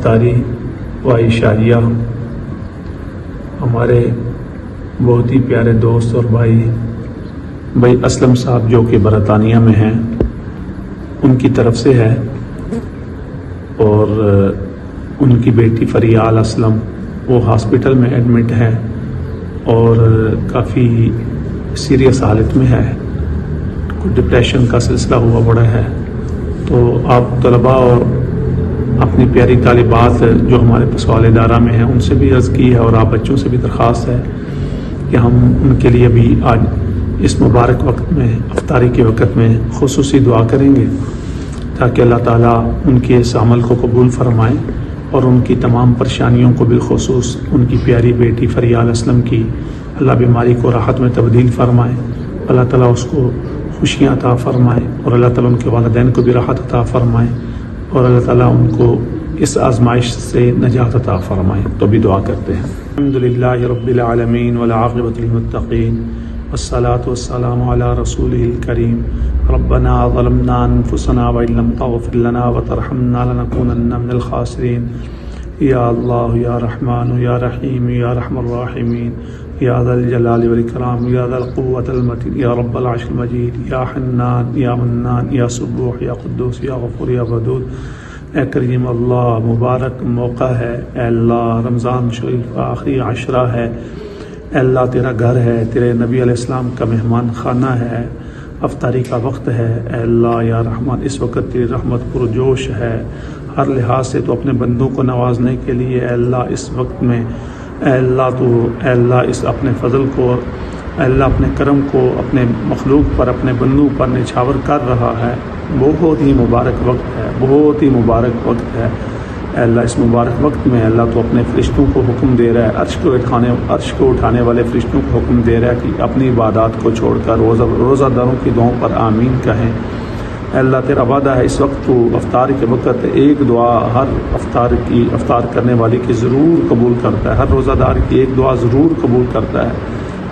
تاری و عشائیہ ہمارے بہت ہی پیارے دوست اور بھائی اسلم صاحب جو کہ برطانیہ میں ہیں ان کی طرف سے ہے، اور ان کی بیٹی فریال اسلم وہ ہاسپٹل میں ایڈمٹ ہے اور کافی سیریس حالت میں ہے، ڈپریشن کا سلسلہ ہوا پڑا ہے۔ تو آپ طلباء اور اپنی پیاری طالبات جو ہمارے پسوال ادارہ میں ہیں ان سے بھی عرض کی ہے، اور آپ بچوں سے بھی درخواست ہے کہ ہم ان کے لیے بھی آج اس مبارک وقت میں افطاری کے وقت میں خصوصی دعا کریں گے تاکہ اللہ تعالیٰ ان کے اس عمل کو قبول فرمائے اور ان کی تمام پریشانیوں کو بالخصوص ان کی پیاری بیٹی فریال اسلم کی اللہ بیماری کو راحت میں تبدیل فرمائے، اللہ تعالیٰ اس کو خوشیاں عطا فرمائے، اور اللہ تعالیٰ ان کے والدین کو بھی راحت عطا فرمائے، اور اللہ تعالیٰ ان کو اس آزمائش سے نجات عطا فرمائے۔ تو بھی دعا کرتے ہیں۔ الحمدللہ رب العالمین والعاقبۃ للمتقین والصلاة والسلام علی رسولہ الکریم۔ ربنا ظلمنا انفسنا وان لم تغفر لنا وترحمنا لنکونن من الخاسرین۔ یا اللہ یا رحمان یا رحیم یا رحم الراحمین یا ذا الجلال والاکرام یا ذا القوة المتین یا رب العرش المجید یا حنان یا منان یا سبوح یا قدوس یا غفور یا ودود۔ اے کریم اللہ، مبارک موقع ہے، اے اللہ رمضان شریف کا آخری عشرہ ہے، اے اللہ تیرا گھر ہے، تیرے نبی علیہ السلام کا مہمان خانہ ہے، افطاری کا وقت ہے، اے اللہ یا رحمان اس وقت تیری رحمت پرجوش ہے، ہر لحاظ سے تو اپنے بندوں کو نوازنے کے لیے اے اللہ اس وقت میں اے اللہ اس اپنے فضل کو، اے اللہ اپنے کرم کو اپنے مخلوق پر، اپنے بندوں پر نچھاور کر رہا ہے۔ بہت ہی مبارک وقت ہے، بہت ہی مبارک وقت ہے، اے اللہ اس مبارک وقت میں اللہ تو اپنے فرشتوں کو حکم دے رہا ہے، عرش کو اٹھانے والے فرشتوں کو حکم دے رہا ہے کہ اپنی عبادات کو چھوڑ کر روزہ داروں کی دعاؤں پر آمین کہیں۔ اے اللہ تیرا وعدہ ہے اس وقت تو افطار کے وقت ایک دعا ہر افطار کرنے والی کی ضرور قبول کرتا ہے، ہر روزہ دار کی ایک دعا ضرور قبول کرتا ہے۔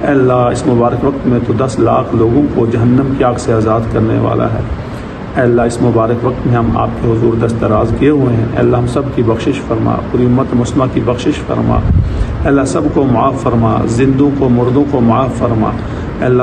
اے اللہ اس مبارک وقت میں تو 10 لاکھ لوگوں کو جہنم کی آگ سے آزاد کرنے والا ہے۔ اے اللہ اس مبارک وقت میں ہم آپ کے حضور دستراز کیے ہوئے ہیں، اے اللہ ہم سب کی بخشش فرما، پوری امت مسلمہ کی بخشش فرما، اے اللہ سب کو معاف فرما، زندوں کو مردوں کو معاف فرما، اے اللہ